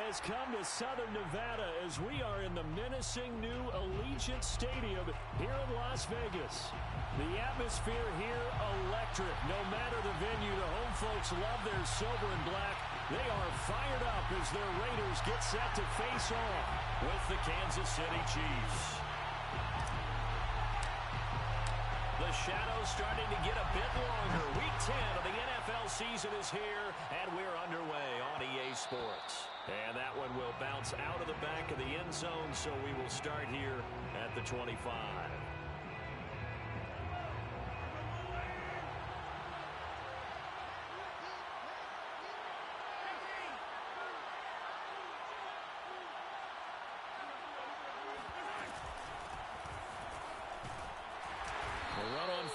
has come to Southern Nevada as we are in the menacing new Allegiant Stadium here in Las Vegas. The atmosphere here electric. No matter the venue, the home folks love their silver and black. They are fired up as their Raiders get set to face off with the Kansas City Chiefs. The shadow's starting to get a bit longer. Week 10 of the NFL season is here, and we're underway on EA Sports. And that one will bounce out of the back of the end zone, so we will start here at the 25.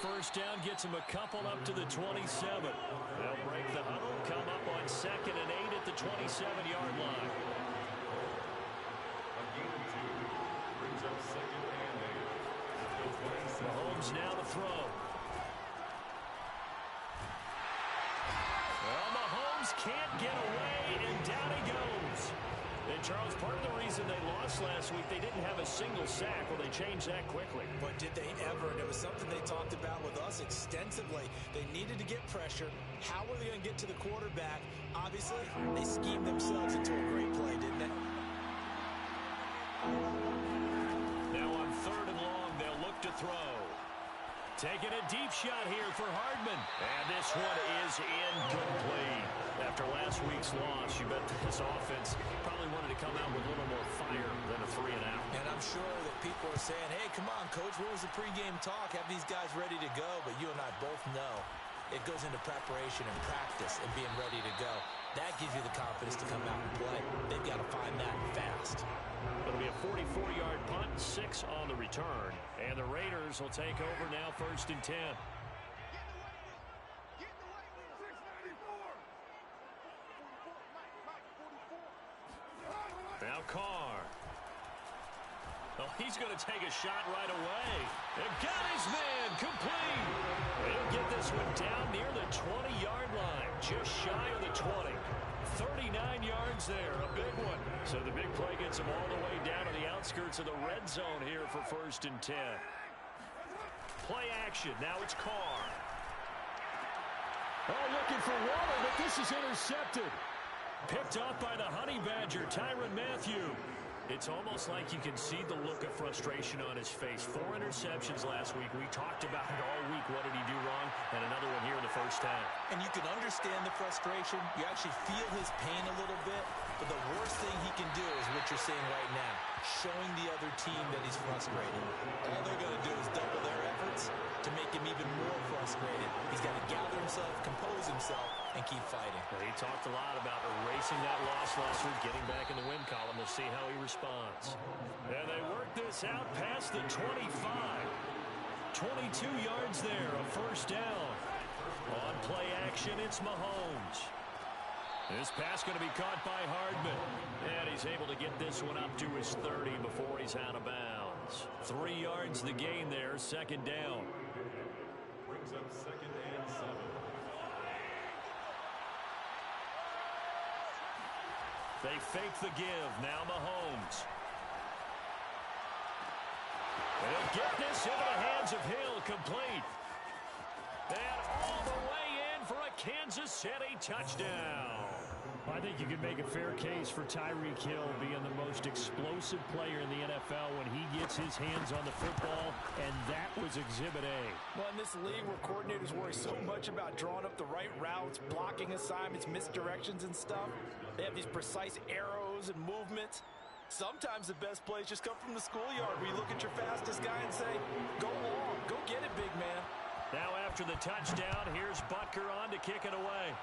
First down gets him a couple up to the 27. They'll break the huddle, come up on 2nd and 8 at the 27-yard line. Brings up 2nd and 8. Mahomes now to throw. Well, Mahomes can't get away, and down he goes. And, Charles, part of the reason they lost last week, they didn't have a single sack. Well, they changed that quickly. But did they ever? And it was something they talked about with us extensively. They needed to get pressure. How were they going to get to the quarterback? Obviously, they schemed themselves into a great play, didn't they? Now on 3rd and long, they'll look to throw. Taking a deep shot here for Hardman. And this one is incomplete. After last week's loss, you bet this offense probably wanted to come out with a little more fire than a 3-and-out. And I'm sure that people are saying, hey, come on, Coach, what was the pregame talk? Have these guys ready to go? But you and I both know it goes into preparation and practice and being ready to go. That gives you the confidence to come out and play. They've got to find that fast. It'll be a 44-yard punt, 6 on the return. And the Raiders will take over now, 1st and 10. Now Carr. Oh, he's going to take a shot right away. And got his man complete. He'll get this one down near the 20-yard line, just shy of the 20. 39 yards there, a big one. So the big play gets him all the way down to the outskirts of the red zone here for 1st and 10. Play action. Now it's Carr. Oh, looking for water, but this is intercepted. Picked off by the Honey Badger, Tyrann Mathieu. It's almost like you can see the look of frustration on his face. 4 interceptions last week. We talked about it all week. What did he do wrong? And another one here in the first half. And you can understand the frustration. You actually feel his pain a little bit. But the worst thing he can do is what you're seeing right now, showing the other team that he's frustrated. All they're going to do is double their efforts to make him even more frustrated. He's got to gather himself, compose himself, and keep fighting. Well, he talked a lot about erasing that loss last week, getting back in the win column. We'll see how he responds. And they work this out past the 25. 22 yards there, a 1st down. On play action, it's Mahomes. This pass going to be caught by Hardman. And he's able to get this one up to his 30 before he's out of bounds. 3 yards the gain there, 2nd down. Brings up 2nd and 7. They fake the give. Now Mahomes. They'll get this into the hands of Hill. Complete. And all the way in for a Kansas City touchdown. I think you can make a fair case for Tyreek Hill being the most explosive player in the NFL when he gets his hands on the football, and that was Exhibit A. Well, in this league where coordinators worry so much about drawing up the right routes, blocking assignments, misdirections and stuff, they have these precise arrows and movements. Sometimes the best plays just come from the schoolyard where you look at your fastest guy and say, go long, go get it, big man. Now after the touchdown, here's Butker on to kick it away.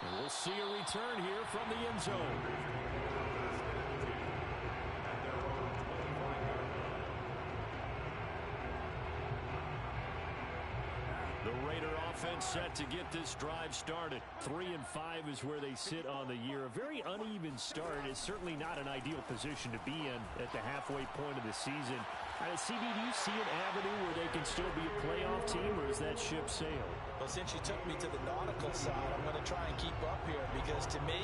And we'll see a return here from the end zone. The Raider offense set to get this drive started. 3-5 is where they sit on the year. A very uneven start is certainly not an ideal position to be in at the halfway point of the season. CB, do you see an avenue where they can still be a playoff team, or is that ship sailed? Well, since you took me to the nautical side, I'm going to try and keep up here because to me,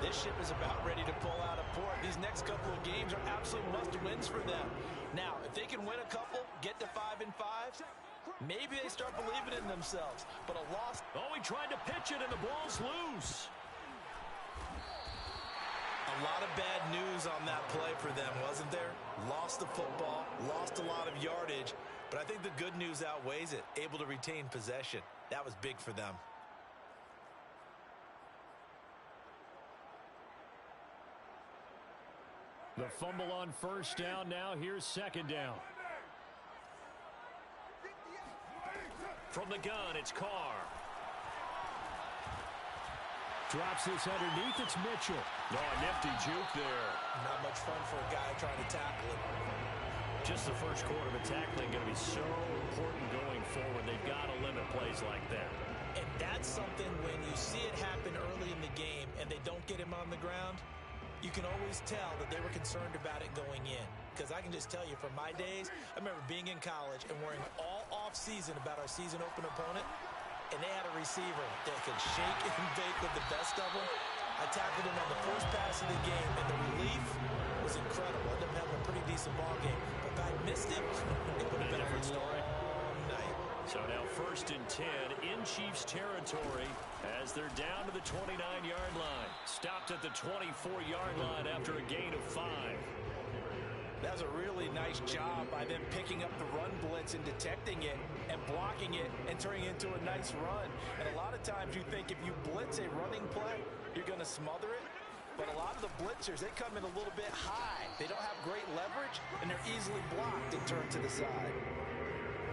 this ship is about ready to pull out of port. These next couple of games are absolute must-wins for them. Now, if they can win a couple, get to 5-5, maybe they start believing in themselves. But a loss... Oh, he tried to pitch it, and the ball's loose. A lot of bad news on that play for them, wasn't there? Lost the football, lost a lot of yardage, but I think the good news outweighs it. Able to retain possession. That was big for them. The fumble on first down. Now here's second down. From the gun, it's Carr. Drops this underneath. It's Mitchell. Oh, a nifty juke there. Not much fun for a guy trying to tackle him. Just the first quarter, but tackling going to be so important going forward. They've got to limit plays like that. And that's something when you see it happen early in the game and they don't get him on the ground, you can always tell that they were concerned about it going in. Because I can just tell you from my days, I remember being in college and worrying all off-season about our season open opponent, and they had a receiver that could shake and bake with the best of them. I tackled him on the first pass of the game, and the relief was incredible. I ended up having a pretty decent ball game. But if I missed him, it would have been a different story. Night. So now 1st and 10 in Chiefs territory as they're down to the 29-yard line. Stopped at the 24-yard line after a gain of 5. That was a really nice job by them picking up the run blitz and detecting it and blocking it and turning it into a nice run. And a lot of times you think if you blitz a running play, you're going to smother it. But a lot of the blitzers, they come in a little bit high. They don't have great leverage, and they're easily blocked and turned to the side.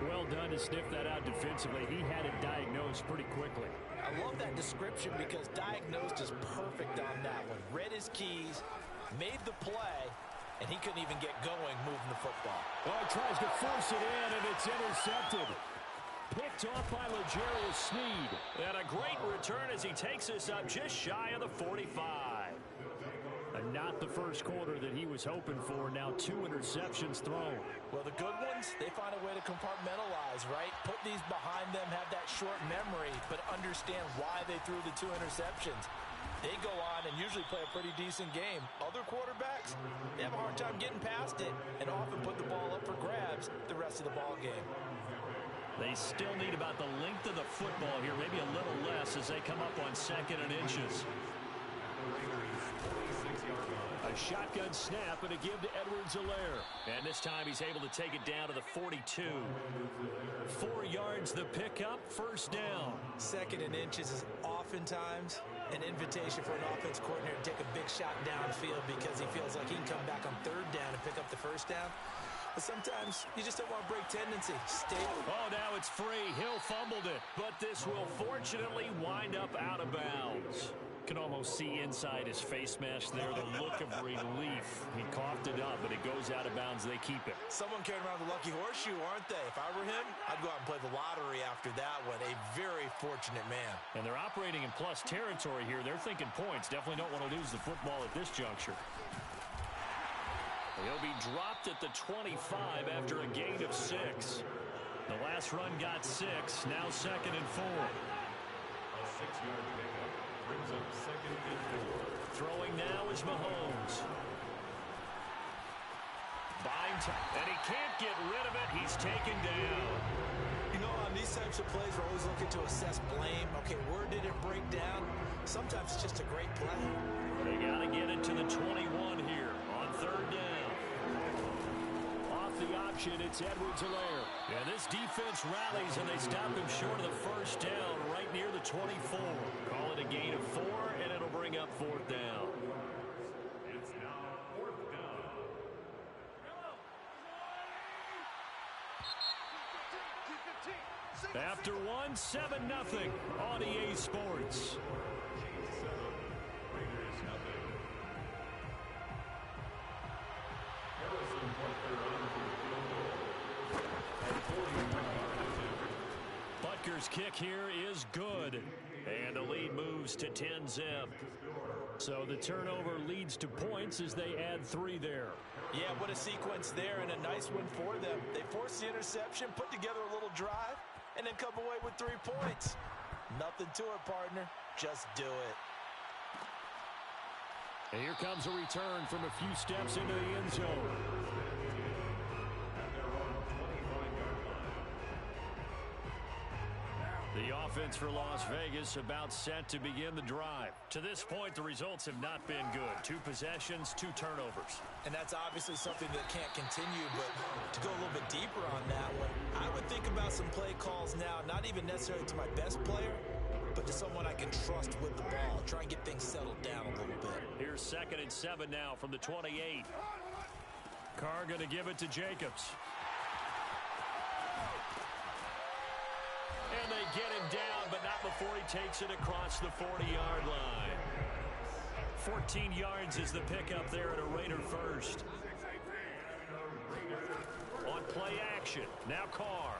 Well done to sniff that out defensively. He had it diagnosed pretty quickly. I love that description because diagnosed is perfect on that one. Read his keys, made the play, and he couldn't even get going moving the football. Oh, he tries to force it in, and it's intercepted. Picked off by L'Jarius Sneed. And a great return as he takes us up just shy of the 45. And not the first quarter that he was hoping for. Now 2 interceptions thrown. Well, the good ones, they find a way to compartmentalize, right? Put these behind them, have that short memory, but understand why they threw the 2 interceptions. They go on and usually play a pretty decent game. Other quarterbacks, they have a hard time getting past it and often put the ball up for grabs the rest of the ball game. They still need about the length of the football here, maybe a little less as they come up on 2nd and inches. A shotgun snap and a give to Edwards-Helaire. And this time he's able to take it down to the 42. 4 yards the pickup, first down. 2nd and inches is oftentimes an invitation for an offense coordinator to take a big shot downfield because he feels like he can come back on 3rd down and pick up the first down. But sometimes you just don't want to break tendency. Oh, now it's free. Hill fumbled it. But this will fortunately wind up out of bounds. Can almost see inside his face mask there, the look of relief. He coughed it up, but it goes out of bounds. They keep it. Someone carrying around the lucky horseshoe, aren't they? If I were him, I'd go out and play the lottery after that one. A very fortunate man. And they're operating in plus territory here. They're thinking points. Definitely don't want to lose the football at this juncture. He'll be dropped at the 25 after a gain of 6. The last run got 6. Now 2nd and 4. A 6-yard pickup brings up 2nd and 4. Throwing now is Mahomes. Buying time, and he can't get rid of it. He's taken down. You know, on these types of plays, we're always looking to assess blame. Okay, where did it break down? Sometimes it's just a great play. They got to get it to the 21 here on 3rd down. Off the option, it's Edwards-Helaire. And this defense rallies, and they stop him short of the first down right near the 24. Call it a gain of 4, and it'll bring up 4th down. It's now 4th down. After 1, 7-0 on EA Sports. Butker's kick here is good. And the lead moves to 10-zip. So the turnover leads to points as they add 3 there. Yeah, what a sequence there and a nice one for them. They forced the interception, put together a little drive, and then come away with 3 points. Nothing to it, partner. Just do it. And here comes a return from a few steps into the end zone. The offense for Las Vegas about set to begin the drive. To this point, the results have not been good. 2 possessions, 2 turnovers. And that's obviously something that can't continue, but to go a little bit deeper on that one, I would think about some play calls now, not even necessarily to my best player, but to someone I can trust with the ball. Try and get things settled down a little bit. Here's 2nd and 7 now from the 28. Carr going to give it to Jacobs. And they get him down, but not before he takes it across the 40-yard line. 14 yards is the pickup there at a Raider first. On play action, now Carr.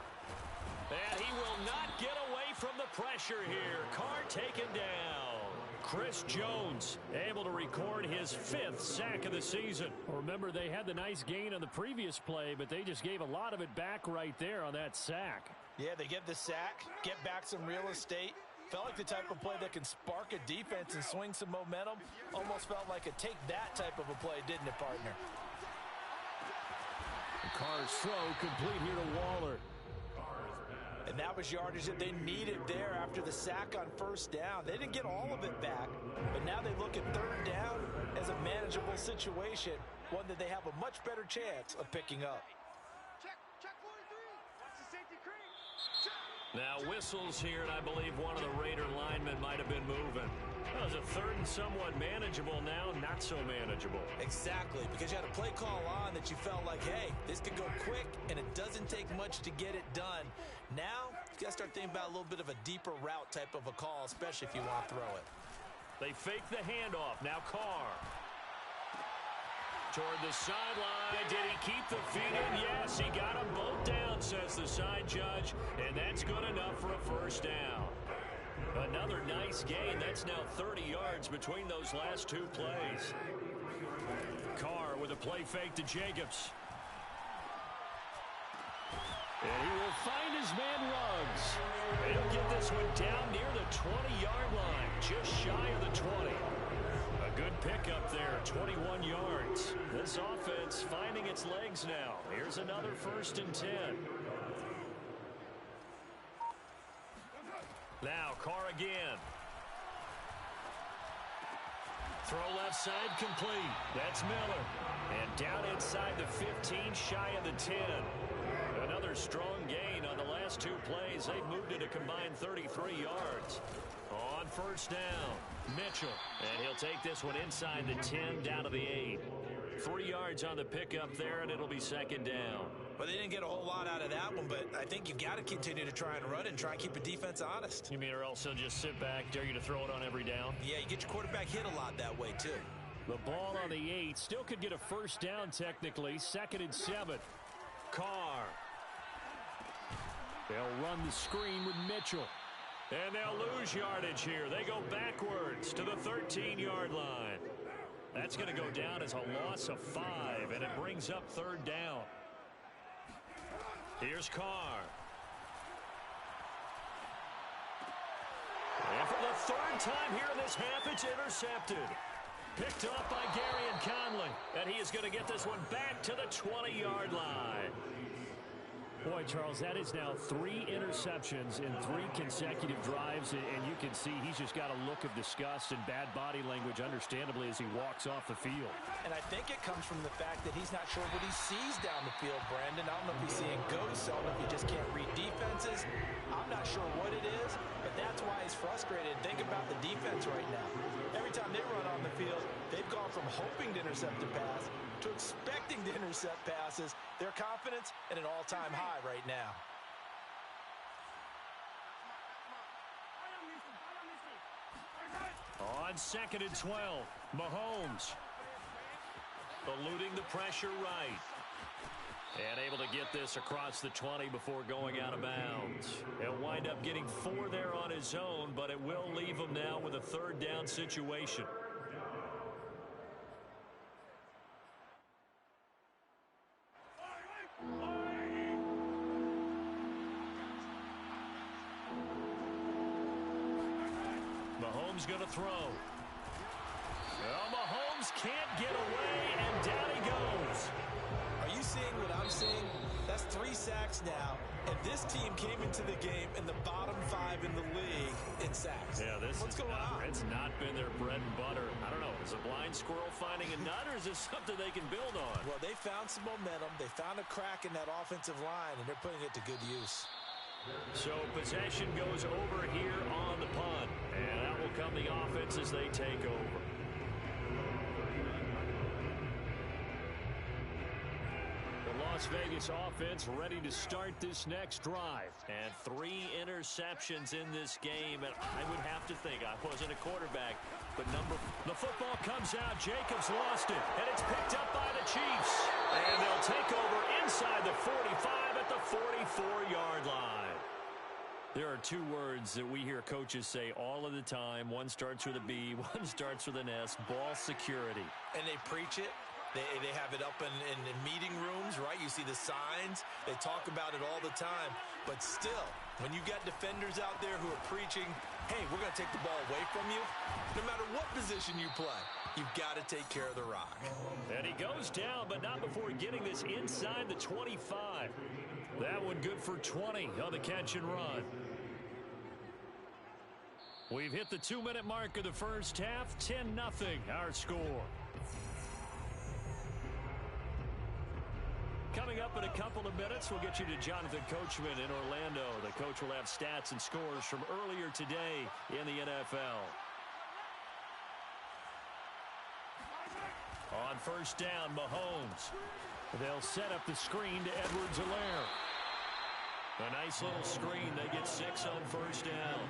And he will not get away from the pressure here. Carr taken down. Chris Jones able to record his 5th sack of the season. Remember, they had the nice gain on the previous play, but they just gave a lot of it back right there on that sack. Yeah, they get the sack, get back some real estate. Felt like the type of play that can spark a defense and swing some momentum. Almost felt like a take-that type of a play, didn't it, partner? Carr's throw complete here to Waller. And that was yardage that they needed there after the sack on 1st down. They didn't get all of it back, but now they look at 3rd down as a manageable situation, one that they have a much better chance of picking up. Now whistles here, and I believe one of the Raider linemen might have been moving. That was a 3rd and somewhat manageable, now not so manageable. Exactly, because you had a play call on that you felt like, hey, this could go quick, and it doesn't take much to get it done. Now, you got to start thinking about a little bit of a deeper route type of a call, especially if you want to throw it. They fake the handoff. Now Carr. Toward the sideline. Did he keep the feet in? Yes, he got them both down, says the side judge. And that's good enough for a 1st down. Another nice gain. That's now 30 yards between those last 2 plays. Carr with a play fake to Jacobs. And he will find his man Ruggs. He'll get this one down near the 20-yard line, just shy of the 20. A good pickup there, 21 yards. This offense finding its legs now. Here's another 1st and 10. Now Carr again. Throw left side complete. That's Miller. And down inside the 15, shy of the 10. Another strong gain on the last 2 plays. They've moved it a combined 33 yards. On 1st down, Mitchell. And he'll take this one inside the 10, down to the 8. 3 yards on the pickup there, and it'll be 2nd down. Well, they didn't get a whole lot out of that one, but I think you've got to continue to try and run and try and keep the defense honest. You mean or else they'll just sit back, dare you to throw it on every down? Yeah, you get your quarterback hit a lot that way, too. The ball on the 8. Still could get a 1st down technically. 2nd and 7. Carr. They'll run the screen with Mitchell. And they'll lose yardage here. They go backwards to the 13-yard line. That's going to go down as a loss of 5, and it brings up 3rd down. Here's Carr. And for the 3rd time here in this half, it's intercepted. Picked up by Gary and Conley. And he is going to get this one back to the 20-yard line. Boy, Charles, that is now 3 interceptions in 3 consecutive drives, and you can see he's just got a look of disgust and bad body language, understandably, as he walks off the field. And I think it comes from the fact that he's not sure what he sees down the field, Brandon. I don't know if he's seeing ghosts. I don't know if he just can't read defenses. I'm not sure what it is, but that's why he's frustrated. Think about the defense right now. Every time they run on the field, they've gone from hoping to intercept a pass to expecting to intercept passes. Their confidence at an all-time high right now. On 2nd and 12, Mahomes eluding the pressure right. And able to get this across the 20 before going out of bounds. He'll wind up getting 4 there on his own, but it will leave him now with a 3rd down situation. throw. Well, Mahomes can't get away, and down he goes. Are you seeing what I'm seeing? That's 3 sacks now, and this team came into the game in the bottom 5 in the league in sacks. Yeah, What's going on? It's not been their bread and butter. I don't know. Is a blind squirrel finding a nut, or is this something they can build on? Well, they found some momentum. They found a crack in that offensive line, and they're putting it to good use. So possession goes over here on the punt, and that will come the offense as they take over. Las Vegas offense ready to start this next drive. And 3 interceptions in this game. And I would have to think, I wasn't a quarterback, but the football comes out. Jacobs lost it, and it's picked up by the Chiefs. And they'll take over inside the 45 at the 44-yard line. There are 2 words that we hear coaches say all of the time. One starts with a B, one starts with an S, ball security. And they preach it. They have it up in meeting rooms, right? You see the signs. They talk about it all the time. But still, when you got defenders out there who are preaching, hey, we're going to take the ball away from you, no matter what position you play, you've got to take care of the rock. And he goes down, but not before getting this inside the 25. That one good for 20 on the catch and run. We've hit the 2-minute mark of the first half. 10-0 our score. Coming up in a couple of minutes, we'll get you to Jonathan Coachman in Orlando. The coach will have stats and scores from earlier today in the NFL. On first down, Mahomes. They'll set up the screen to Edwards-Helaire. A nice little screen. They get 6 on first down.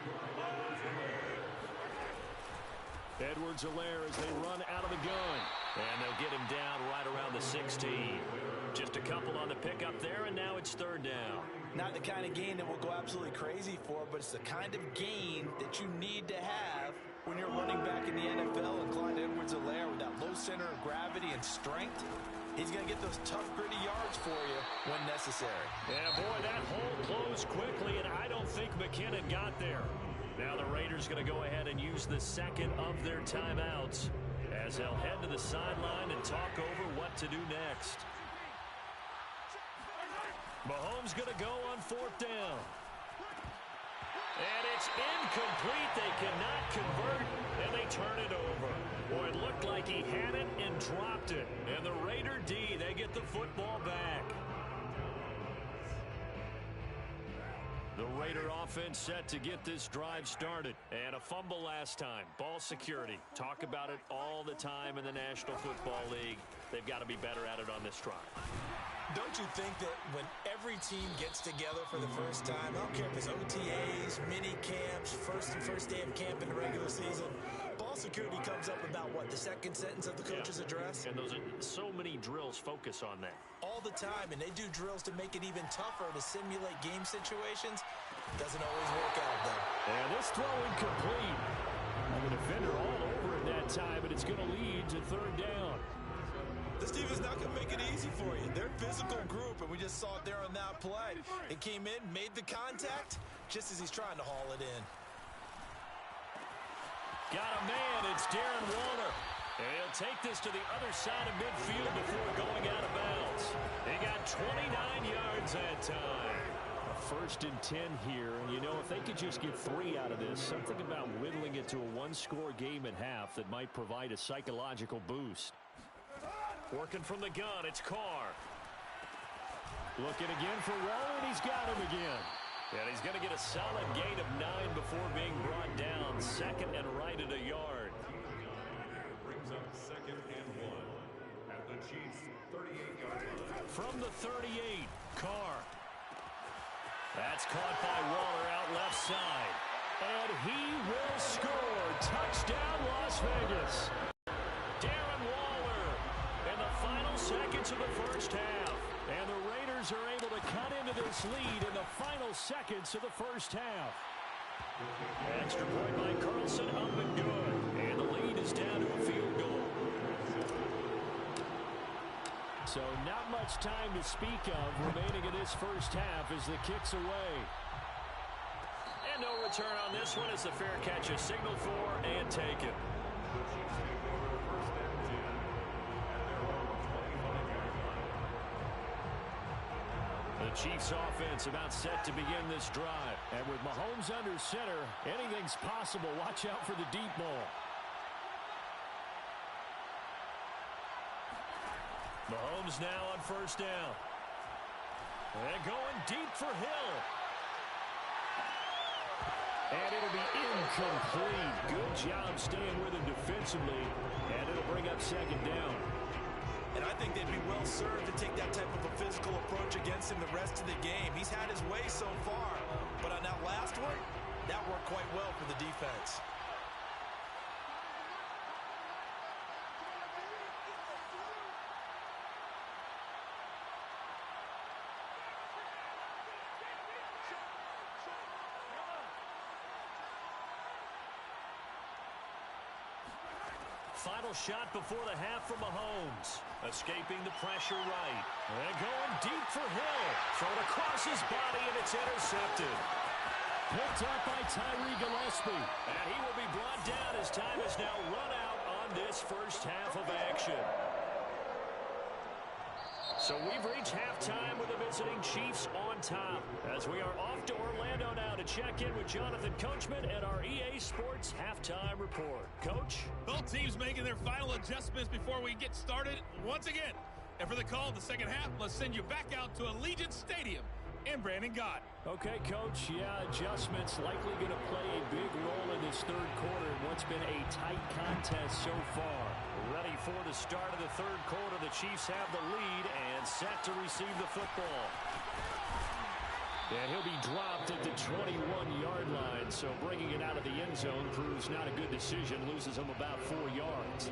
Edwards-Helaire as they run out of the gun. And they'll get him down right around the 16. Just a couple on the pickup there, and now it's 3rd down. Not the kind of gain that we'll go absolutely crazy for, but it's the kind of gain that you need to have when you're running back in the NFL. And Clyde Edwards-Helaire, with that low center of gravity and strength, he's going to get those tough, gritty yards for you when necessary. Yeah, boy, that hole closed quickly, and I don't think McKinnon got there. Now the Raiders going to go ahead and use the second of their timeouts as they'll head to the sideline and talk over what to do next. Mahomes going to go on 4th down. And it's incomplete. They cannot convert, and they turn it over. Boy, it looked like he had it and dropped it. And the Raider D, they get the football back. The Raider offense set to get this drive started. And a fumble last time. Ball security. Talk about it all the time in the National Football League. They've got to be better at it on this drive. Don't you think that when every team gets together for the first time, I don't care if it's OTAs, mini camps, first day of camp in the regular season, ball security comes up about what, the second sentence of the coach's address? And those are so many drills focus on that. All the time, and they do drills to make it even tougher to simulate game situations. Doesn't always work out, though. And this throw incomplete. The defender all over it that time, but it's going to lead to 3rd down. This team is not going to make it easy for you. They're a physical group, and we just saw it there on that play. It came in, made the contact, just as he's trying to haul it in. Got a man, it's Darren Waller. And he'll take this to the other side of midfield before going out of bounds. He got 29 yards that time. A 1st and 10 here, and you know, if they could just get 3 out of this, something about whittling it to a 1-score game at half that might provide a psychological boost. Working from the gun, it's Carr. Looking again for Waller, and he's got him again. And he's going to get a solid gain of 9 before being brought down. 2nd and right at a yard. Brings up 2nd and 1 at the Chiefs' 38-yard line. From the 38, Carr. That's caught by Waller out left side. And he will score. Touchdown, Las Vegas. Darren Waller in the final seconds of the first half. And the Raiders are able to cut into this lead in the final seconds of the first half. Extra point by Carlson, up and good. And the lead is down to a field goal. So not much time to speak of remaining in this first half as the kick's away. And no return on this one as the fair catch is signaled for and taken. The Chiefs offense about set to begin this drive. And with Mahomes under center, anything's possible. Watch out for the deep ball. Mahomes now on first down. And going deep for Hill. And it'll be incomplete. Good job staying with him defensively. And it'll bring up second down. And I think they'd be well served to take that type of a physical approach against him the rest of the game. He's had his way so far. But on that last one, that worked quite well for the defense. Final shot before the half from Mahomes. Escaping the pressure right. And going deep for Hill. Thrown across his body, and it's intercepted. Picked up by Tyree Gillespie. And he will be brought down as time is now run out on this first half of action. So we've reached halftime with the visiting Chiefs on top. As we are off to Orlando now to check in with Jonathan Coachman and our EA Sports Halftime Report. Coach? Both teams making their final adjustments before we get started once again. And for the call of the second half, let's send you back out to Allegiant Stadium in Brandon Gott. Okay, Coach. Yeah, adjustments likely going to play a big role in this third quarter in what's been a tight contest so far. Ready for the start of the third quarter. The Chiefs have the lead and set to receive the football. And he'll be dropped at the 21-yard line, so bringing it out of the end zone proves not a good decision. Loses him about 4 yards.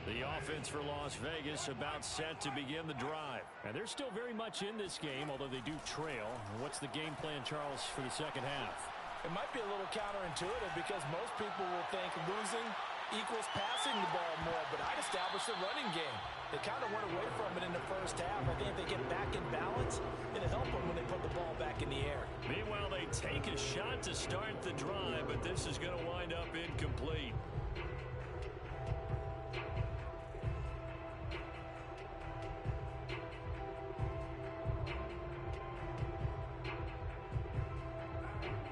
The offense for Las Vegas about set to begin the drive. And they're still very much in this game, although they do trail. What's the game plan, Charles, for the second half? It might be a little counterintuitive because most people will think losing equals passing the ball more, but I'd establish the running game. They kind of went away from it in the first half. I think if they get back in balance, it'll help them when they put the ball back in the air. Meanwhile, they take a shot to start the drive, but this is going to wind up incomplete.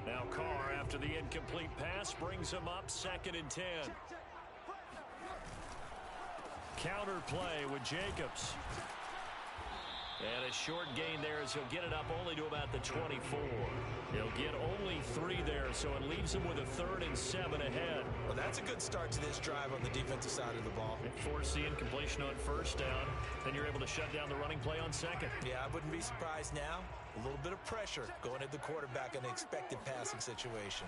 Now Carr, after the incomplete pass, brings him up 2nd and 10. Counter play with Jacobs. And a short gain there as he'll get it up only to about the 24. He'll get only 3 there, so it leaves him with a 3rd and 7 ahead. Well, that's a good start to this drive on the defensive side of the ball. Force the incompletion on first down. Then you're able to shut down the running play on second. Yeah, I wouldn't be surprised now. A little bit of pressure going at the quarterback in an expected passing situation.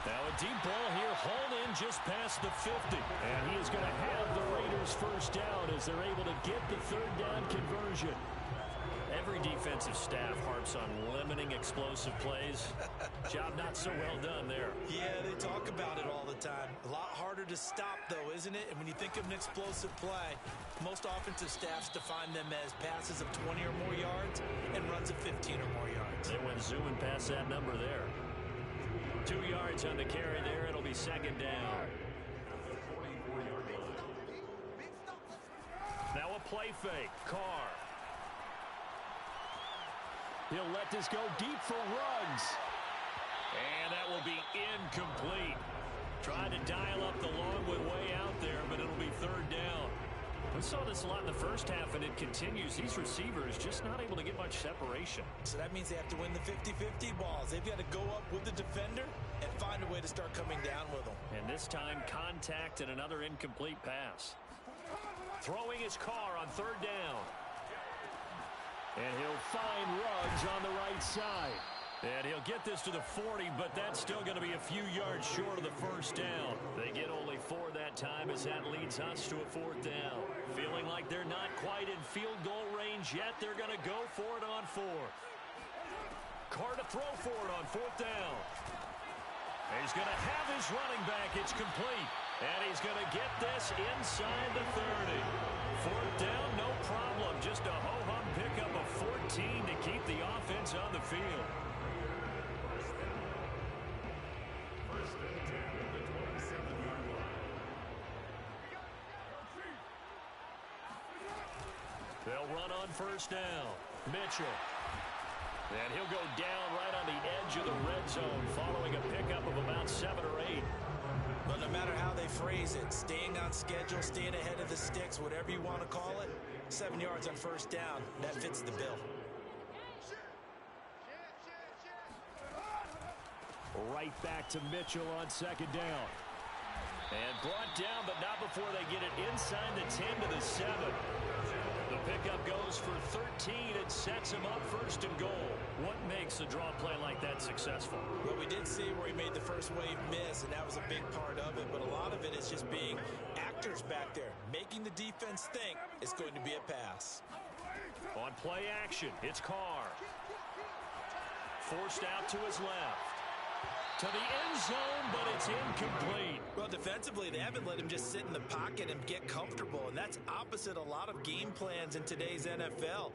Now a deep ball here, hauled in just past the 50. And he is going to have the Raiders first down as they're able to get the 3rd down conversion. Every defensive staff harps on limiting explosive plays. Job not so well done there. Yeah, they talk about it all the time. A lot harder to stop, though, isn't it? And when you think of an explosive play, most offensive staffs define them as passes of 20 or more yards and runs of 15 or more yards. They went zooming past that number there. 2 yards on the carry there. It'll be 2nd down. Now a play fake. Carr. He'll let this go deep for Ruggs. And that will be incomplete. Tried to dial up the long way out there, but it'll be 3rd down. We saw this a lot in the first half, and it continues. These receivers just not able to get much separation. So that means they have to win the 50-50 balls. They've got to go up with the defender and find a way to start coming down with them. And this time, contact and another incomplete pass. Throwing his Carr on 3rd down. And he'll find Ruggs on the right side. And he'll get this to the 40, but that's still going to be a few yards short of the first down. They get only 4 that time as that leads us to a 4th down. Feeling like they're not quite in field goal range yet, they're going to go for it on 4th. Carr to throw for it on 4th down. He's going to have his running back. It's complete. And he's going to get this inside the 30. Fourth down, no problem. Just a ho-hum pickup of 14 to keep the offense on the field. First and 10 at the 27-yard line. They'll run on first down. Mitchell. And he'll go down right on the edge of the red zone following a pickup of about 7 or 8. But no matter how they phrase it, staying on schedule, staying ahead of the sticks, whatever you want to call it, 7 yards on first down, that fits the bill. Right back to Mitchell on second down. And brought down, but not before they get it inside the 10 to the 7. The pickup goes for 13 and sets him up first and goal. What makes a draw play like that successful? Well, we did see where he made the first wave miss, and that was a big part of it. But a lot of it is just being actors back there, making the defense think it's going to be a pass. On play action, it's Carr. Forced out to his left. To the end zone, but it's incomplete. Well, defensively, they haven't let him just sit in the pocket and get comfortable, and that's opposite a lot of game plans in today's NFL.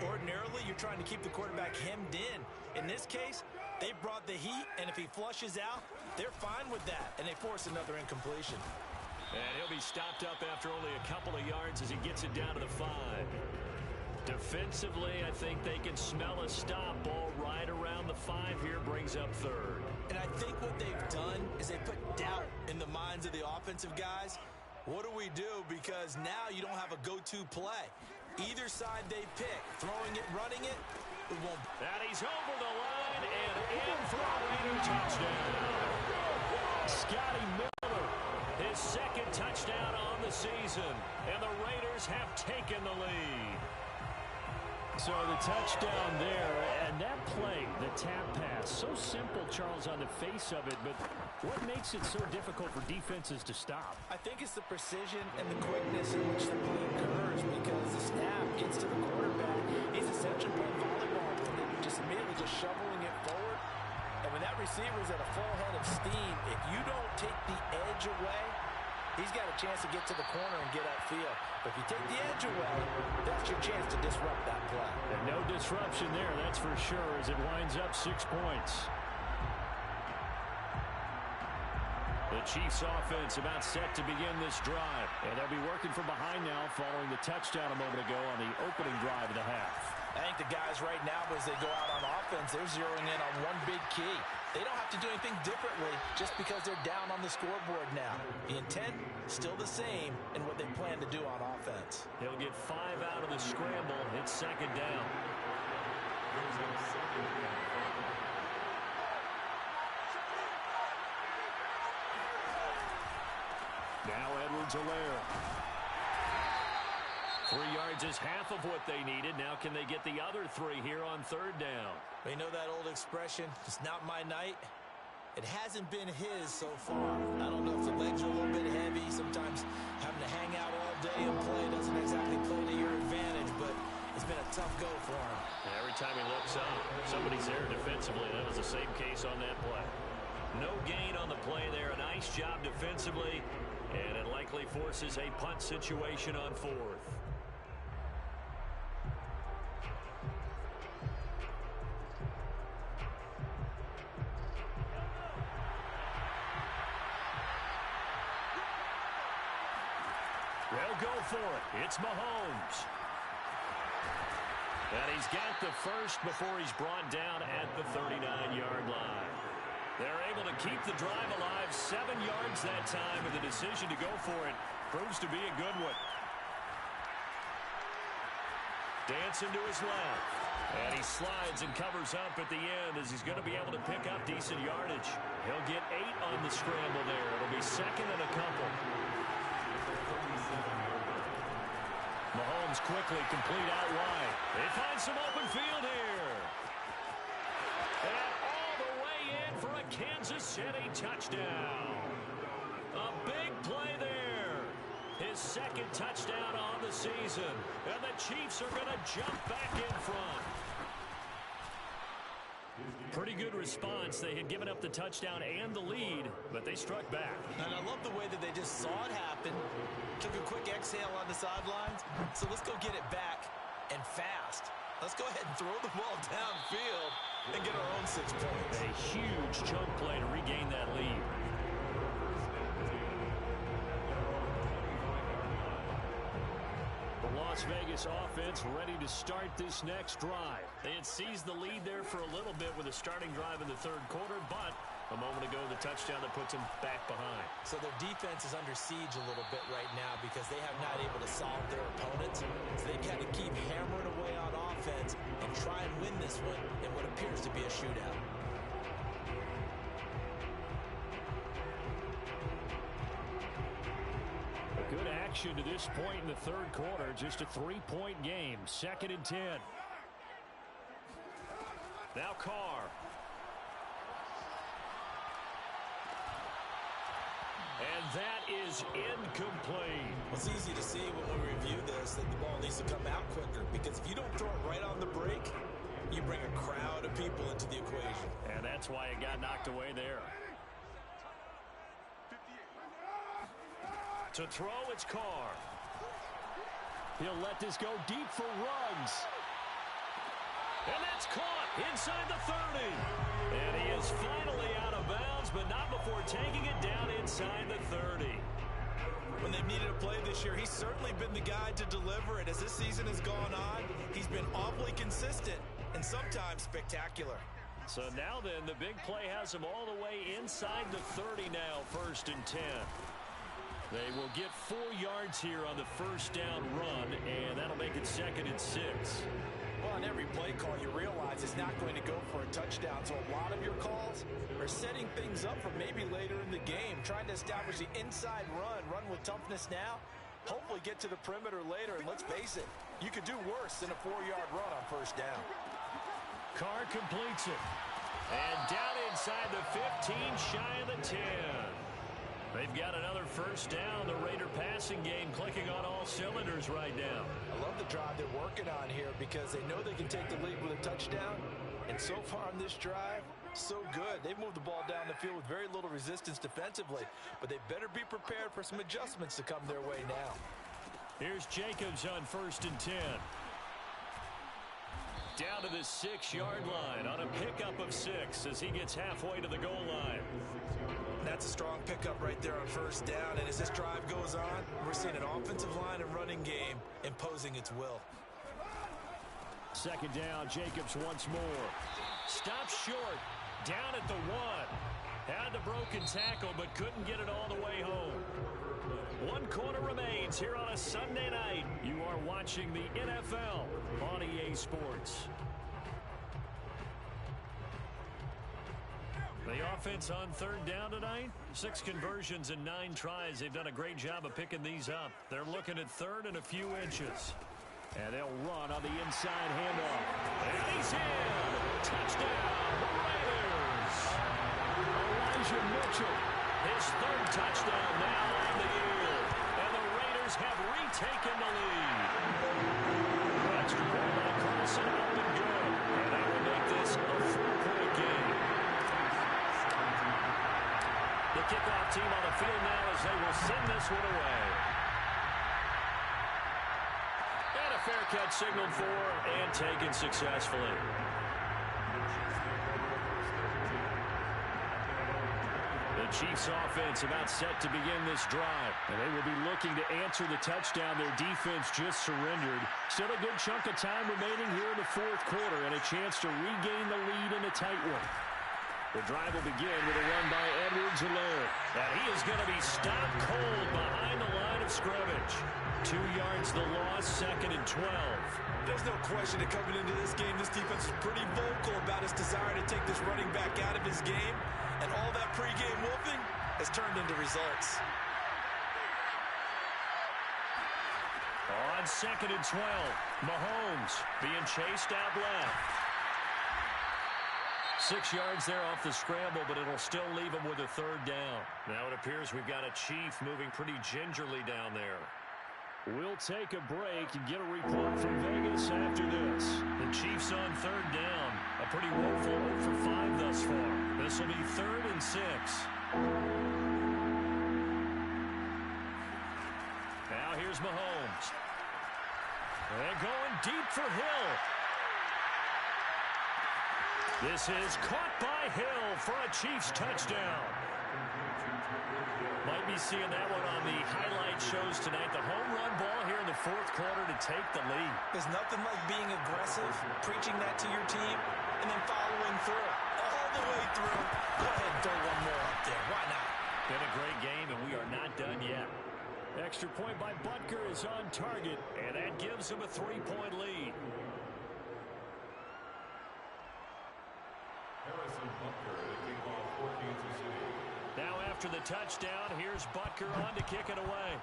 Ordinarily, you're trying to keep the quarterback hemmed in. In this case, they brought the heat, and if he flushes out, they're fine with that, and they force another incompletion. And he'll be stopped up after only a couple of yards as he gets it down to the 5. Defensively, I think they can smell a stop. Ball right around the 5 here, brings up third. And I think what they've done is they put doubt in the minds of the offensive guys. What do we do? Because now you don't have a go-to play. Either side they pick, throwing it, running it, it won't. And he's over the line and in for a Raider touchdown. Scotty Miller, his second touchdown on the season. And the Raiders have taken the lead. So the touchdown there, and that play, the tap pass, so simple, Charles, on the face of it, but what makes it so difficult for defenses to stop? I think it's the precision and the quickness in which the play occurs, because the snap gets to the quarterback. He's essentially playing volleyball with it, just immediately just shoveling it forward. And when that receiver is at a full head of steam, if you don't take the edge away, he's got a chance to get to the corner and get upfield. But if you take the edge away, that's your chance to disrupt that play. And no disruption there, that's for sure, as it winds up 6 points. The Chiefs offense about set to begin this drive. And they'll be working from behind now following the touchdown a moment ago on the opening drive of the half. I think the guys right now, as they go out on offense, they're zeroing in on one big key. They don't have to do anything differently just because they're down on the scoreboard now. The intent, still the same in what they plan to do on offense. He'll get 5 out of the scramble. It's second down. Now Edwards-Helaire. 3 yards is half of what they needed. Now can they get the other 3 here on third down? You know that old expression, it's not my night? It hasn't been his so far. I don't know if the legs are a little bit heavy. Sometimes having to hang out all day and play doesn't exactly play to your advantage, but it's been a tough go for him. Every time he looks up, somebody's there defensively. That was the same case on that play. No gain on the play there. A nice job defensively, and it likely forces a punt situation on fourth. They'll go for it. It's Mahomes. And he's got the first before he's brought down at the 39-yard line. They're able to keep the drive alive 7 yards that time, and the decision to go for it proves to be a good one. Dancing to his left. And he slides and covers up at the end as he's going to be able to pick up decent yardage. He'll get 8 on the scramble there. It'll be second and a couple. Mahomes quickly complete out wide. They find some open field here. And all the way in for a Kansas City touchdown. A big play there. His second touchdown on the season. And the Chiefs are going to jump back in front. Pretty good response. They had given up the touchdown and the lead, but they struck back. And I love the way that they just saw it happen, took a quick exhale on the sidelines. So let's go get it back and fast. Let's go ahead and throw the ball downfield and get our own 6 points. A huge chunk play to regain that lead. The Las Vegas offense ready to start this next drive. They had seized the lead there for a little bit with a starting drive in the third quarter, but a moment ago the touchdown that puts them back behind. So their defense is under siege a little bit right now because they have not able to solve their opponents. So they've got to keep hammering away on offense and try and win this one in what appears to be a shootout. Good action to this point in the third quarter. Just a 3-point game. 2nd and 10. Now Carr. And that is incomplete. Well, it's easy to see when we review this that the ball needs to come out quicker because if you don't throw it right on the break, you bring a crowd of people into the equation. And that's why it got knocked away there. To throw, it's Carr. He'll let this go deep for Ruggs. And that's caught inside the 30. And he is finally out of bounds, but not before taking it down inside the 30. When they've needed a play this year, he's certainly been the guy to deliver it. As this season has gone on, he's been awfully consistent and sometimes spectacular. So now then, the big play has him all the way inside the 30 now, 1st and 10. They will get 4 yards here on the first down run, and that'll make it 2nd and 6. Well, on every play call, you realize it's not going to go for a touchdown. So a lot of your calls are setting things up for maybe later in the game, trying to establish the inside run with toughness now, hopefully get to the perimeter later. And let's face it, you could do worse than a 4-yard run on first down. Carr completes it. And down inside the 15, shy of the 10. They've got another first down. The Raider passing game clicking on all cylinders right now. I love the drive they're working on here because they know they can take the lead with a touchdown. And so far on this drive, so good. They've moved the ball down the field with very little resistance defensively. But they better be prepared for some adjustments to come their way now. Here's Jacobs on 1st and 10. Down to the 6-yard line on a pickup of 6 as he gets halfway to the goal line. That's a strong pickup right there on first down. And as this drive goes on, we're seeing an offensive line and running game imposing its will. 2nd down, Jacobs once more. Stopped short, down at the 1. Had the broken tackle, but couldn't get it all the way home. 1 quarter remains here on a Sunday night. You are watching the NFL on EA Sports. The offense on 3rd down tonight, 6 conversions and 9 tries. They've done a great job of picking these up. They're looking at 3rd and a few inches. And they'll run on the inside handoff. And he's in! Touchdown, Raiders! Elijah Mitchell, his 3rd touchdown now on the year. And the Raiders have retaken the lead. Extra point by Carlson, up and good. And that will make this a 4-point game. The kickoff team on the field now as they will send this one away. And a fair catch signaled for and taken successfully. The Chiefs offense about set to begin this drive. And they will be looking to answer the touchdown their defense just surrendered. Still a good chunk of time remaining here in the 4th quarter and a chance to regain the lead in a tight one. The drive will begin with a run by Edwards alone. And he is going to be stopped cold behind the line of scrimmage. 2 yards the loss, 2nd and 12. There's no question that coming into this game, this defense is pretty vocal about its desire to take this running back out of his game. And all that pregame wolfing has turned into results. On 2nd and 12, Mahomes being chased out left. 6 yards there off the scramble, but it'll still leave him with a 3rd down. Now it appears we've got a Chief moving pretty gingerly down there. We'll take a break and get a report from Vegas after this. The Chiefs on 3rd down. A A pretty woeful 0 for 5 thus far. This will be 3rd and 6. Now here's Mahomes. And going deep for Hill. This is caught by Hill for a Chiefs touchdown. Might be seeing that one on the highlight shows tonight. The home run ball here in the 4th quarter to take the lead. There's nothing like being aggressive, preaching that to your team, and then following through. All the way through. Go ahead and throw one more up there. Why not? Been a great game, and we are not done yet. Extra point by Butker is on target, and that gives him a 3-point lead. Harrison Butker to kick off for Kansas City. Now after the touchdown, here's Butker on to kick it away.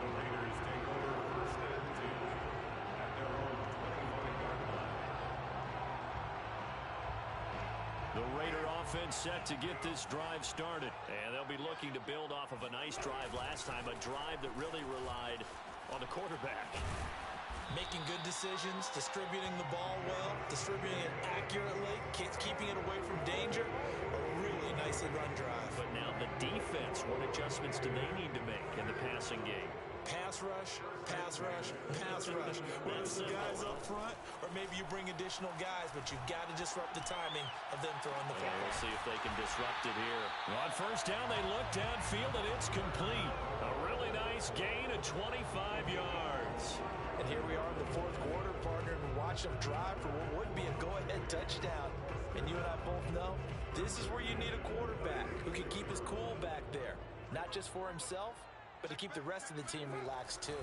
The Raiders take over 1st and 2 at their own 25-yard line. The Raider offense set to get this drive started. And they'll be looking to build off of a nice drive last time, a drive that really relied on the quarterback. Making good decisions, distributing the ball well, distributing it accurately, keeping it away from danger. A really nicely run drive. But now the defense, what adjustments do they need to make in the passing game? Pass rush, pass rush, pass rush. Whether it's the guys up front or maybe you bring additional guys, but you've got to disrupt the timing of them throwing the football. We'll see if they can disrupt it here. On 1st down, they look downfield, and it's complete. A really nice gain of 25 yards. And here we are in the 4th quarter, partner, and watch them drive for what would be a go-ahead touchdown. And you and I both know this is where you need a quarterback who can keep his cool back there. Not just for himself, but to keep the rest of the team relaxed too.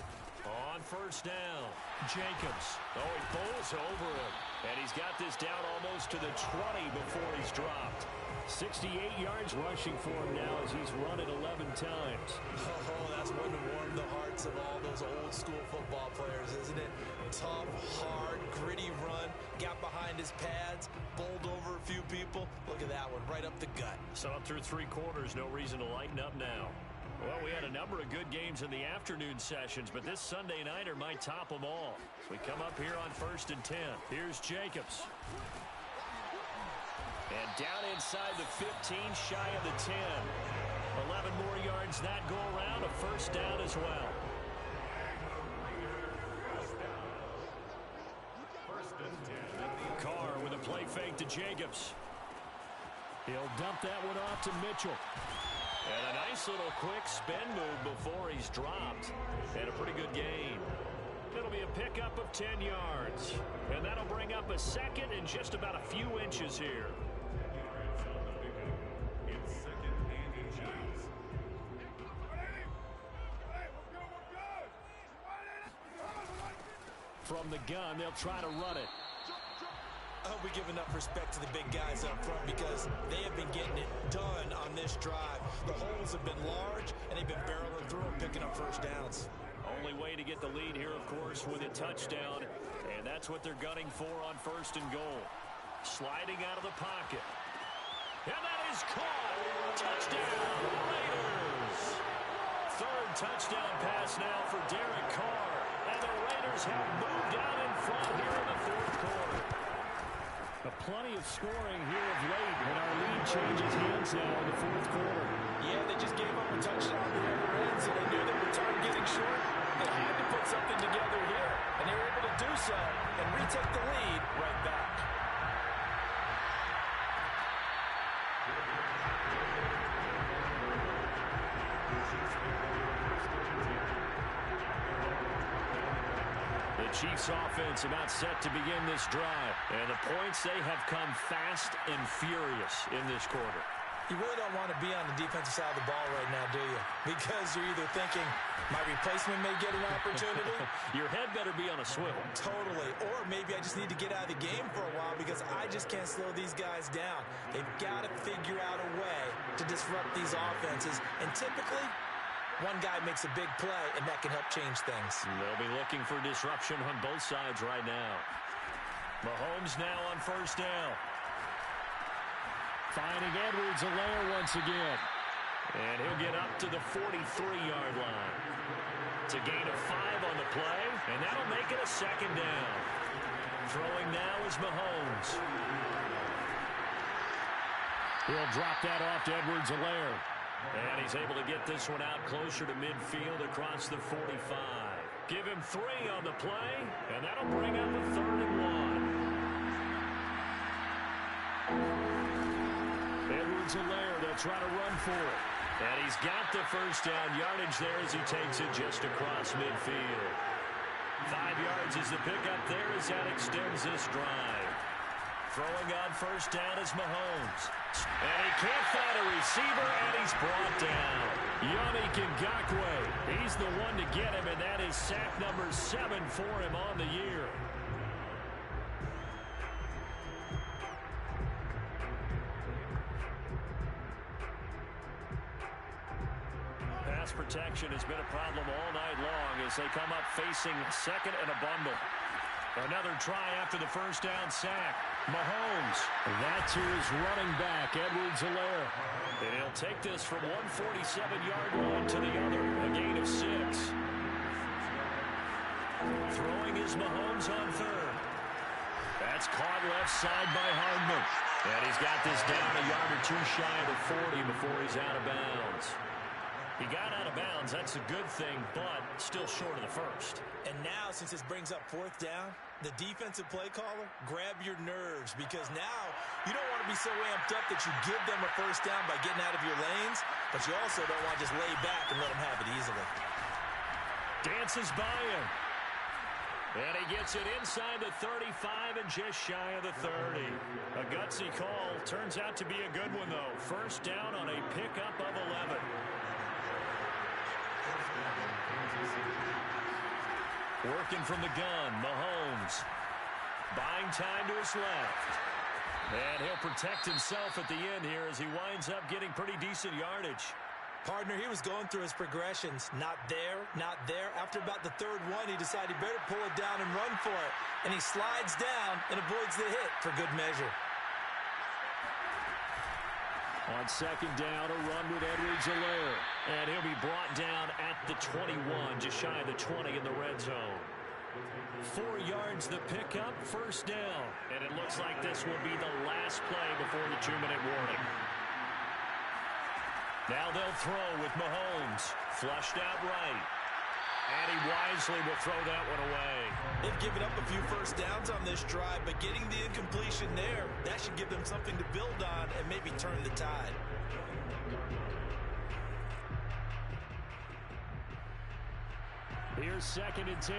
On 1st down, Jacobs. Oh, he bowls over him. And he's got this down almost to the 20 before he's dropped. 68 yards rushing for him now as he's run it 11 times. Oh, that's one to warm the hearts of all those old school football players, isn't it? Tough, hard, gritty run, got behind his pads, bowled over a few people. Look at that one, right up the gut. So through 3 quarters, no reason to lighten up now. Well, we had a number of good games in the afternoon sessions, but this Sunday nighter might top them all. So we come up here on 1st and 10. Here's Jacobs. And down inside the 15, shy of the 10. 11 more yards that go around, a 1st down as well. Carr with a play fake to Jacobs. He'll dump that one off to Mitchell. And a nice little quick spin move before he's dropped. And a pretty good gain. It'll be a pickup of 10 yards. And that'll bring up a 2nd and just about a few inches here. It's 2nd and inches. From the gun, they'll try to run it. I hope we give enough respect to the big guys up front because they have been getting it done on this drive. The holes have been large, and they've been barreling through and picking up 1st downs. Only way to get the lead here, of course, with a touchdown. And that's what they're gunning for on 1st and goal. Sliding out of the pocket. And that is caught. Touchdown, Raiders. 3rd touchdown pass now for Derek Carr. And the Raiders have moved out in front here in the 4th quarter. Plenty of scoring here of late, and our lead changes hands now in the 4th quarter. Yeah, they just gave up a touchdown to the other end, so they knew they were time getting short. They had to put something together here, and they were able to do so and retake the lead right back. The Chiefs offense about set to begin this drive. And the points, they have come fast and furious in this quarter. You really don't want to be on the defensive side of the ball right now, do you? Because you're either thinking, my replacement may get an opportunity. Your head better be on a swivel. Totally. Or maybe I just need to get out of the game for a while because I just can't slow these guys down. They've got to figure out a way to disrupt these offenses. And typically, one guy makes a big play, and that can help change things. They'll be looking for disruption on both sides right now. Mahomes now on 1st down. Finding Edwards-Helaire once again. And he'll get up to the 43-yard line. It's a gain of 5 on the play, and that'll make it a second down. Throwing now is Mahomes. He'll drop that off to Edwards-Helaire. And he's able to get this one out closer to midfield across the 45. Give him 3 on the play, and that'll bring up a 3rd and 1. Edwards-Helaire, they'll try to run for it. And he's got the first down yardage there as he takes it just across midfield. 5 yards is the pickup there as that extends this drive. Throwing on first down is Mahomes. And he can't find a receiver, and he's brought down. Yannick Ngakoue. He's the one to get him, and that is sack number 7 for him on the year. Pass protection has been a problem all night long as they come up facing second and a bundle. Another try after the first down sack. Mahomes. That's his running back, Edwards-Helaire. And he'll take this from 147-yard line to the other. A gain of 6. Throwing is Mahomes on 3rd. That's caught left side by Hardman. And he's got this down a yard or 2 shy of the 40 before he's out of bounds. He got out of bounds. That's a good thing, but still short of the first. And now, since this brings up 4th down, the defensive play caller, grab your nerves, because now you don't want to be so amped up that you give them a first down by getting out of your lanes, but you also don't want to just lay back and let them have it easily. Dances by him. And he gets it inside the 35 and just shy of the 30. A gutsy call. Turns out to be a good one, though. First down on a pickup of 11. Working from the gun, Mahomes. Buying time to his left. And he'll protect himself at the end here as he winds up getting pretty decent yardage. Partner, he was going through his progressions. Not there, not there. After about the 3rd one, he decided he better pull it down and run for it. And he slides down and avoids the hit for good measure. On second down, a run with Edwards-Helaire. And he'll be brought down at the 21, just shy of the 20 in the red zone. 4 yards the pickup, first down. And it looks like this will be the last play before the 2-minute warning. Now they'll throw with Mahomes. Flushed out right. And he wisely will throw that one away. They've given up a few first downs on this drive, but getting the incompletion there, that should give them something to build on and maybe turn the tide. Here's 2nd and 10.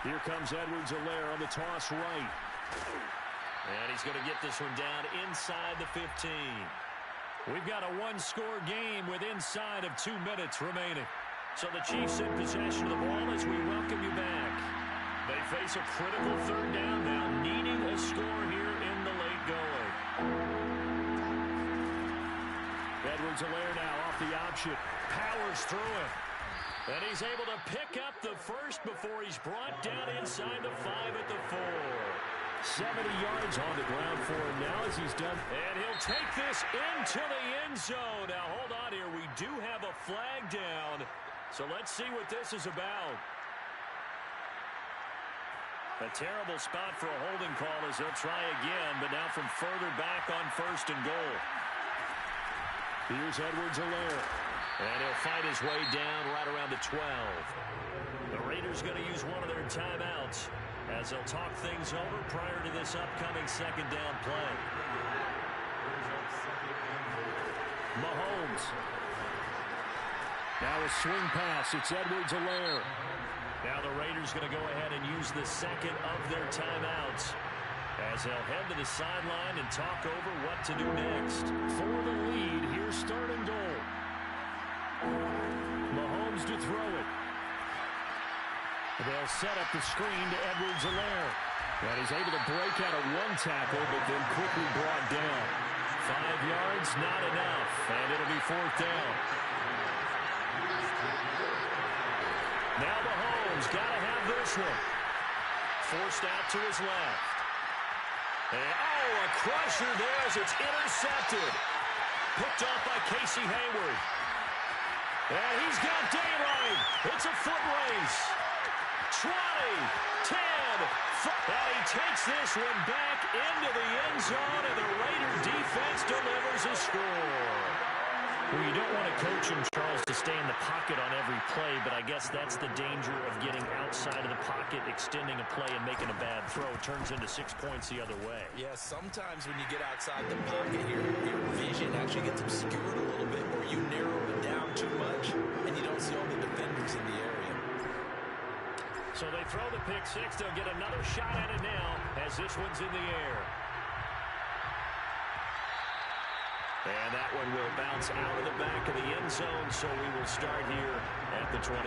Here comes Edwards-Helaire on the toss right. And he's going to get this one down inside the 15. We've got a 1-score game with inside of 2 minutes remaining. So the Chiefs in possession of the ball as we welcome you back. They face a critical 3rd down now, needing a score here in the late going. Edwards-Helaire now off the option. Powers through it. And he's able to pick up the first before he's brought down inside the 5 at the 4. 70 yards on the ground for him now as he's done. And he'll take this into the end zone. Now, hold on here. We do have a flag down. So let's see what this is about. A terrible spot for a holding call as they'll try again, but now from further back on 1st and goal. Here's Edwards-Helaire. And he'll fight his way down right around the 12. The Raiders going to use one of their timeouts as they'll talk things over prior to this upcoming 2nd down play. Mahomes. Now a swing pass. It's Edwards-Helaire. Now the Raiders going to go ahead and use the 2nd of their timeouts as they'll head to the sideline and talk over what to do next. For the lead, here's 3rd and goal. Mahomes to throw it. They'll set up the screen to Edwards-Helaire. And he's able to break out of 1 tackle, but then quickly brought down. 5 yards, not enough. And it'll be 4th down. Now Mahomes got to have this one. forced out to his left. And, a crusher there as it's intercepted. Picked off by Casey Hayward. And he's got daylight. It's a foot race. 20, 10, 5. And he takes this one back into the end zone, and the Raider defense delivers a score. Well, you don't want to coach him, Charles, to stay in the pocket on every play, but I guess that's the danger of getting outside of the pocket, extending a play, and making a bad throw. It turns into 6 points the other way. Yeah, sometimes when you get outside the pocket, your vision actually gets obscured a little bit, or you narrow it down too much, and you don't see all the defenders in the area. So they throw the pick six. They'll get another shot at it now as this one's in the air. And that one will bounce out of the back of the end zone, so we will start here at the 25.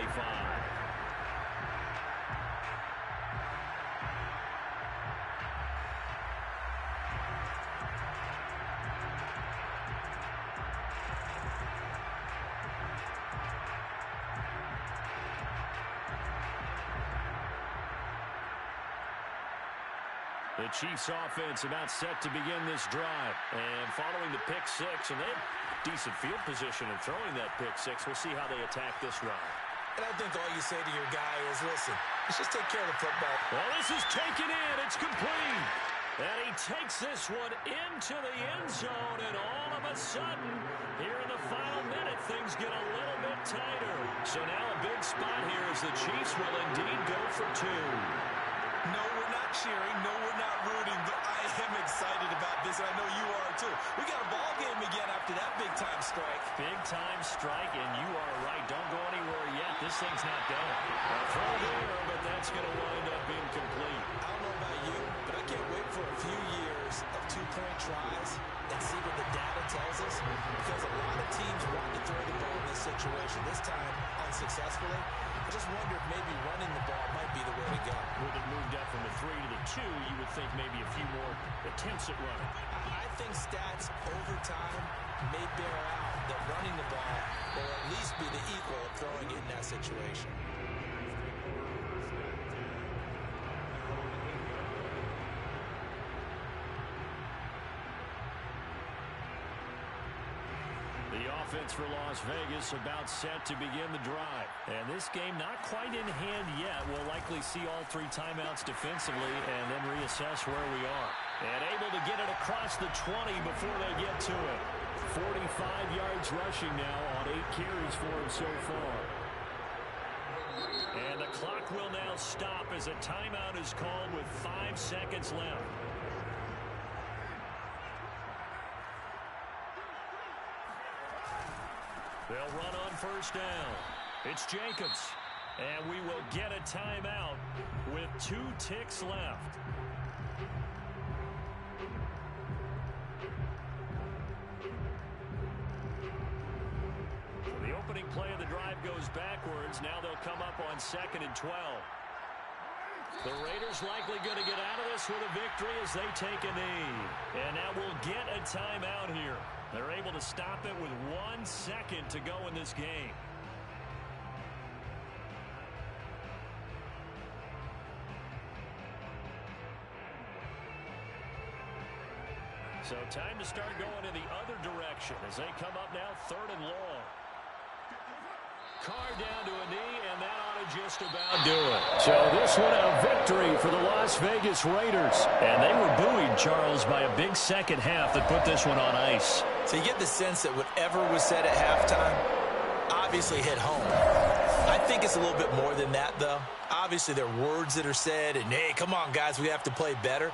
The Chiefs offense about set to begin this drive. And following the pick six, and they have decent field position in throwing that pick six. We'll see how they attack this run. And I think all you say to your guy is, listen, let's just take care of the football. Well, this is taken in. It's complete. And he takes this one into the end zone, and all of a sudden, here in the final minute, things get a little bit tighter. So now a big spot here as the Chiefs will indeed go for two. No, we're not cheering. No, we're not rooting. But I am excited about this, and I know you are too. We got a ball game again after that big-time strike. Big-time strike, and you are right. Don't go anywhere yet. This thing's not done. A throw there, but that's going to wind up incomplete. I don't know about you, but I can't wait for a few years of two-point tries and see what the data tells us, because a lot of teams want to throw the ball in this situation. This time, unsuccessfully. I just wonder if maybe running the ball might be the way to go. With it moved up from the 3 to the 2, you would think maybe a few more attempts at running. I think stats over time may bear out that running the ball will at least be the equal of throwing it in that situation. The offense for Las Vegas about set to begin the drive. And this game not quite in hand yet. We'll likely see all 3 timeouts defensively and then reassess where we are. And able to get it across the 20 before they get to it. 45 yards rushing now on 8 carries for him so far. And the clock will now stop as a timeout is called with 5 seconds left. They'll run on first down. It's Jacobs. And we will get a timeout with 2 ticks left. The opening play of the drive goes backwards. Now they'll come up on 2nd and 12. The Raiders likely going to get out of this with a victory as they take a knee. And now we'll get a timeout here. They're able to stop it with 1 second to go in this game. So time to start going in the other direction as they come up now 3rd and long. Carr down to a knee, and that ought to just about do it. So this one a victory for the Las Vegas Raiders. And they were buoyed, Charles, by a big second half that put this one on ice. So you get the sense that whatever was said at halftime obviously hit home. I think it's a little bit more than that, though. Obviously, there are words that are said, and, hey, come on, guys, we have to play better.